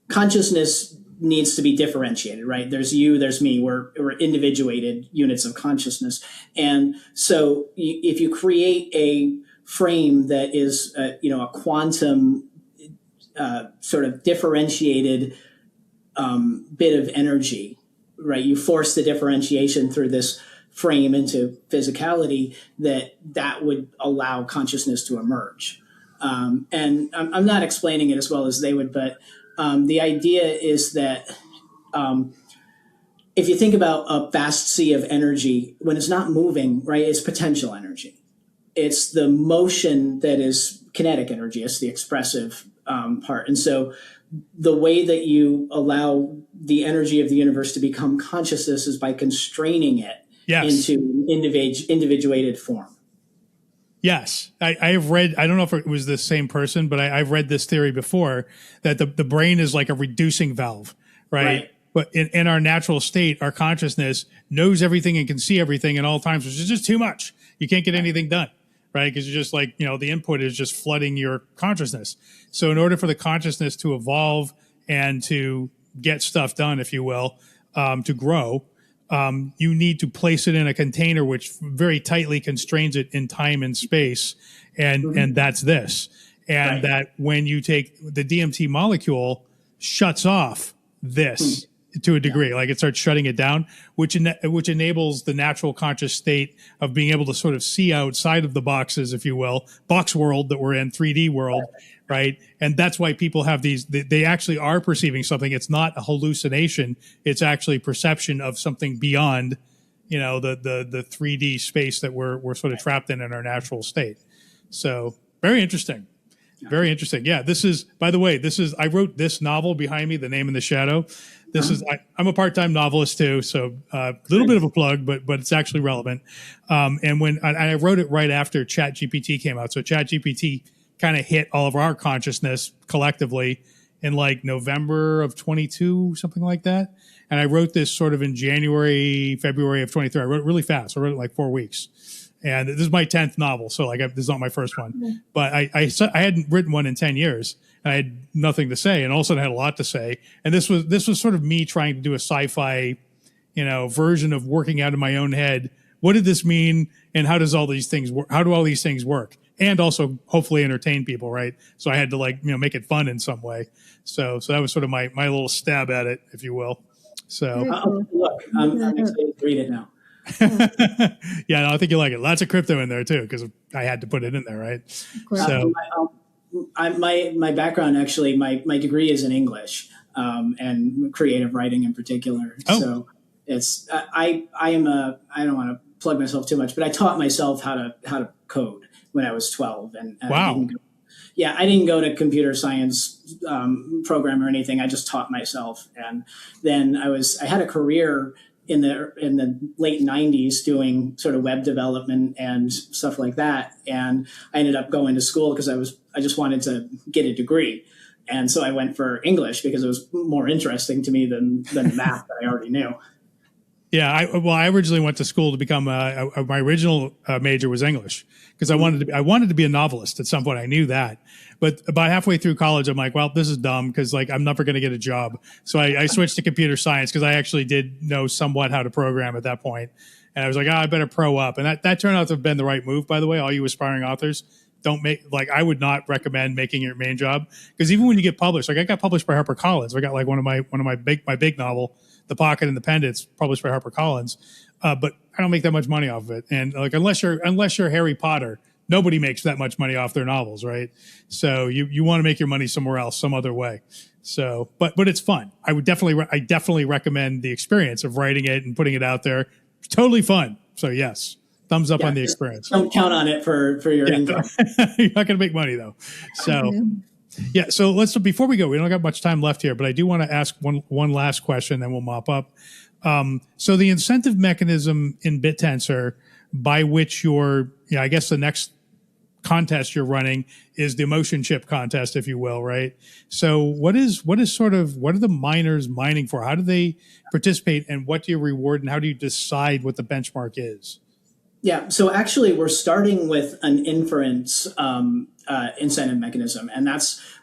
consciousness needs to be differentiated, right? There's you, there's me. We're individuated units of consciousness. And so if you create a frame that is, a quantum sort of differentiated bit of energy, right? You force the differentiation through this frame into physicality that would allow consciousness to emerge. And I'm not explaining it as well as they would, but the idea is that if you think about a vast sea of energy, when it's not moving, right, it's potential energy. It's the motion that is kinetic energy. It's the expressive part. And so the way that you allow the energy of the universe to become consciousness is by constraining it into individuated form. Yes, I have read, I don't know if it was the same person, but I've read this theory before that the brain is like a reducing valve, right? But in our natural state, our consciousness knows everything and can see everything at all times, which is just too much. You can't get anything done, right? Because you're just like, the input is just flooding your consciousness. So in order for the consciousness to evolve and to get stuff done, if you will, to grow, you need to place it in a container which very tightly constrains it in time and space. And that's this. And that when you take the DMT molecule shuts off this to a degree, like it starts shutting it down, which enables the natural conscious state of being able to sort of see outside of the boxes, if you will, box world that we're in, 3D world. Right. And that's why people have these, they actually are perceiving something. It's not a hallucination. It's actually perception of something beyond, the 3D space that we're sort of trapped in our natural state. So very interesting. Very interesting. Yeah. This is, by the way, I wrote this novel behind me, The Name in the Shadow. I'm a part-time novelist too. So a little bit of a plug, but it's actually relevant. And I wrote it right after ChatGPT came out. So ChatGPT kind of hit all of our consciousness collectively in like November of 22, something like that. And I wrote this sort of in January, February of 23. I wrote it really fast. I wrote it in like 4 weeks. And this is my 10th novel. So this is not my first one, but I hadn't written one in 10 years. And I had nothing to say. And all of a sudden I had a lot to say. And this was sort of me trying to do a sci-fi, version of working out in my own head. What did this mean? And how does all these things work? How do all these things work? And also hopefully entertain people, right? So I had to make it fun in some way. So that was sort of my little stab at it, if you will. So look, I'm excited to read it now. Yeah, no, I think you like it. Lots of crypto in there too, because I had to put it in there, right? So my background, actually, my degree is in English and creative writing in particular. Oh. So it's I don't want to plug myself too much, but I taught myself how to code when I was 12. And wow. I didn't go to computer science program or anything. I just taught myself. And then I had a career in the late 90s doing sort of web development and stuff like that. And I ended up going to school because I just wanted to get a degree. And so I went for English because it was more interesting to me than math that I already knew. Yeah, I originally went to school to become my original major was English because I wanted to be a novelist at some point. I knew that, but about halfway through college, I'm like, well, this is dumb because I'm never going to get a job. So I switched to computer science because I actually did know somewhat how to program at that point, and I was like, I better pro up, and that turned out to have been the right move. By the way, all you aspiring authors, I would not recommend making your main job because even when you get published, I got published by HarperCollins. I got one of my big novel, The Pocket Independence, published by HarperCollins, but I don't make that much money off of it. And unless you're Harry Potter, nobody makes that much money off their novels, right? So you want to make your money somewhere else, some other way. So, but it's fun. I definitely recommend the experience of writing it and putting it out there. It's totally fun. So yes. Thumbs up on the experience. Don't count on it for your income. You're not going to make money though. So Yeah. So before we go, we don't got much time left here, but I do want to ask one last question, then we'll mop up. So the incentive mechanism in BitTensor by which I guess the next contest you're running is the emotion chip contest, if you will, right? So what are the miners mining for? How do they participate, and what do you reward, and how do you decide what the benchmark is? Yeah, so actually we're starting with an inference incentive mechanism, and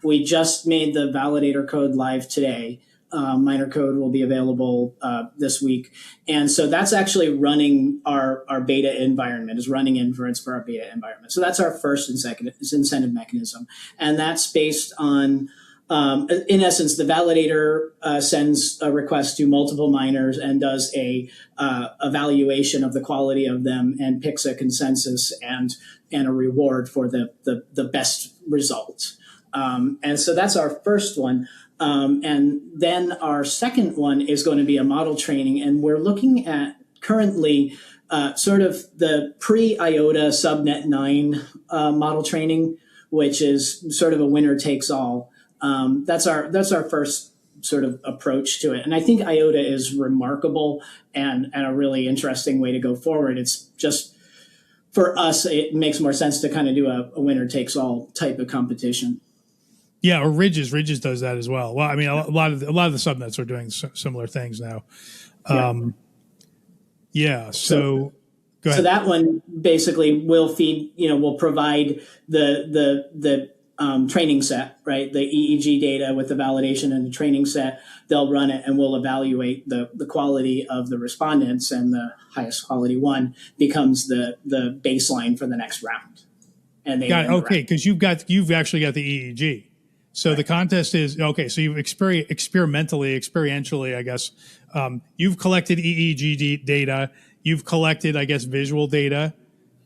we just made the validator code live today. Miner code will be available this week. And so that's actually running our beta environment, is running inference for our beta environment. So that's our first incentive mechanism. And that's based on, in essence, the validator sends a request to multiple miners and does a evaluation of the quality of them and picks a consensus and a reward for the best result. And so that's our first one. And then our second one is going to be a model training. And we're looking at currently sort of the pre-IOTA subnet 9 model training, which is sort of a winner takes all. That's our first sort of approach to it. And I think IOTA is remarkable and a really interesting way to go forward. It's just, for us, it makes more sense to kind of do a winner takes all type of competition. Yeah, or Ridges does that as well. Well, I mean, a lot of the subnets are doing similar things now. So go ahead. So that one basically will feed, will provide the training set, right? The EEG data with the validation and the training set. They'll run it and we'll evaluate the quality of the respondents, and the highest quality one becomes the baseline for the next round. And they okay, because you've actually got the EEG. So the contest is, okay, so you've experientially, I guess, you've collected EEG data, you've collected, I guess, visual data,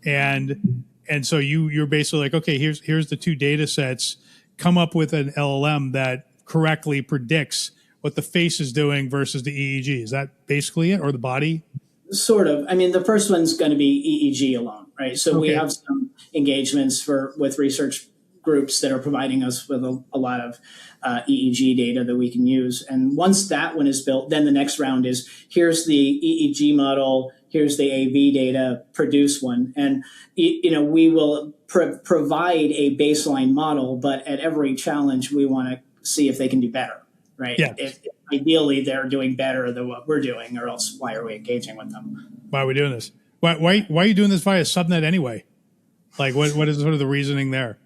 and so you're basically like, okay, here's the two data sets, come up with an LLM that correctly predicts what the face is doing versus the EEG. Is that basically it, or the body? Sort of. I mean, the first one's going to be EEG alone, right? So we have some engagements with research groups that are providing us with a lot of EEG data that we can use. And once that one is built, then the next round is, here's the EEG model, here's the AV data, produce one. And, we will provide a baseline model, but at every challenge, we want to see if they can do better, right? Yeah. If ideally they're doing better than what we're doing, or else why are we engaging with them? Why are we doing this? Why are you doing this via subnet anyway? Like, what is sort of the reasoning there?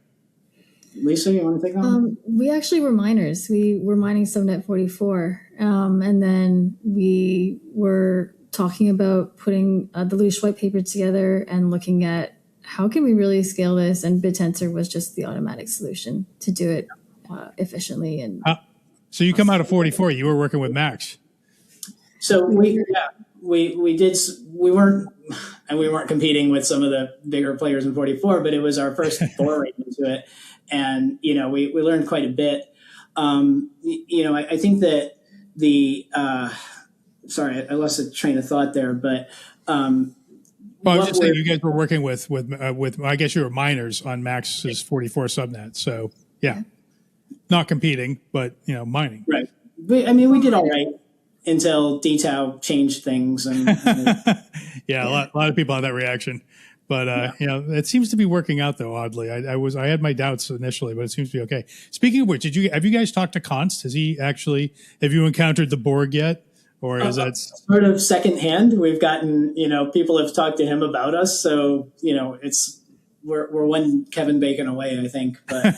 Lisa, you want to take that one? We actually were miners. We were mining Subnet 44. And then we were talking about putting the Loosh white paper together and looking at how can we really scale this. And BitTensor was just the automatic solution to do it efficiently. And so you come out of 44. You were working with Max. So we weren't competing with some of the bigger players in 44, but it was our first foray into it. And, we learned quite a bit. I think that sorry, I lost a train of thought there, but, well, I was just saying you guys were working with, I guess you were miners on Max's 44 subnet. So yeah, not competing, but, mining. Right. We did all right until DTAO changed things. And yeah, a lot of people had that reaction. But it seems to be working out, though. Oddly, I had my doubts initially, but it seems to be okay. Speaking of which, have you guys talked to Const? Have you encountered the Borg yet, or is that sort of secondhand? We've gotten, people have talked to him about us, so we're one Kevin Bacon away, I think. But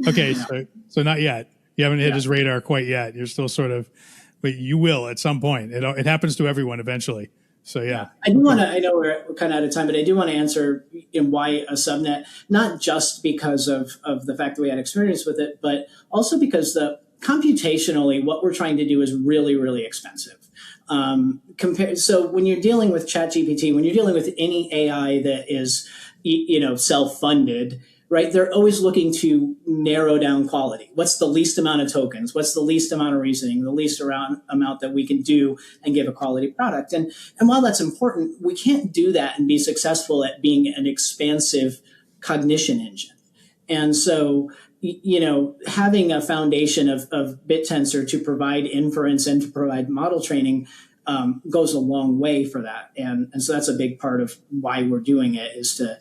okay, so not yet. You haven't hit his radar quite yet. You're still sort of, but you will at some point. It happens to everyone eventually. So yeah, I do want to. I know we're kind of out of time, but I do want to answer why a subnet. Not just because of the fact that we had experience with it, but also because computationally, what we're trying to do is really, really expensive. So when you're dealing with ChatGPT, when you're dealing with any AI that is self-funded, right? They're always looking to narrow down quality. What's the least amount of tokens? What's the least amount of reasoning? The least amount that we can do and give a quality product. And while that's important, we can't do that and be successful at being an expansive cognition engine. And so having a foundation of BitTensor to provide inference and to provide model training goes a long way for that. And so that's a big part of why we're doing it, is to,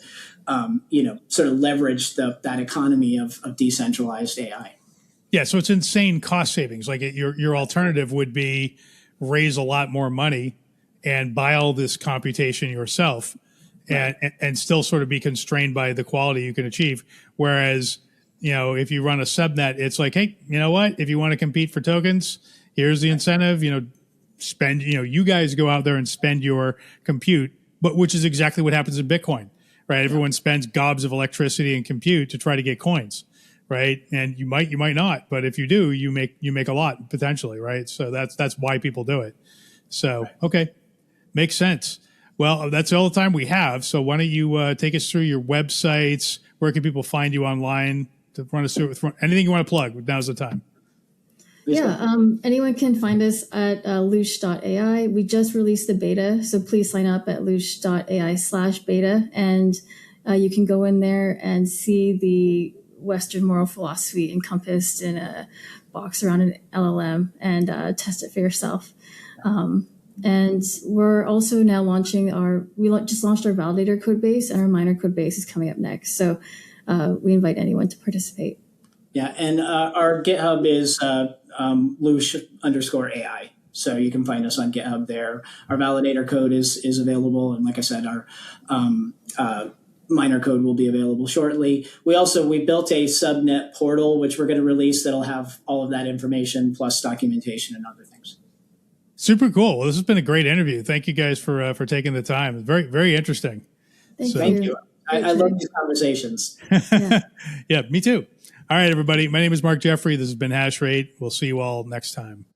sort of leverage that economy of decentralized AI. Yeah, so it's insane cost savings. Like your alternative would be raise a lot more money and buy all this computation yourself, and still sort of be constrained by the quality you can achieve. Whereas, if you run a subnet, it's like, hey, you know what? If you want to compete for tokens, here's the incentive. Spend. You guys go out there and spend your compute, but which is exactly what happens in Bitcoin, right? Everyone spends gobs of electricity and compute to try to get coins. Right. And you might not, but if you do, you make a lot potentially. Right. So that's why people do it. So, okay. Makes sense. Well, that's all the time we have. So why don't you take us through your websites? Where can people find you online to run us through anything you want to plug? Now's the time. Yeah. Anyone can find us at loosh.ai. We just released the beta, so please sign up at loosh.ai/beta. And you can go in there and see the Western moral philosophy encompassed in a box around an LLM, and test it for yourself. And we're also now launching just launched our validator code base, and our miner code base is coming up next. So we invite anyone to participate. Yeah, and our GitHub is Loosh_AI. So you can find us on GitHub there. Our validator code is available. And like I said, our miner code will be available shortly. We built a subnet portal, which we're going to release, that'll have all of that information plus documentation and other things. Super cool. Well, this has been a great interview. Thank you guys for taking the time. Very, very interesting. Thank you. I love these conversations. Yeah, me too. All right, everybody. My name is Mark Jeffrey. This has been Hash Rate. We'll see you all next time.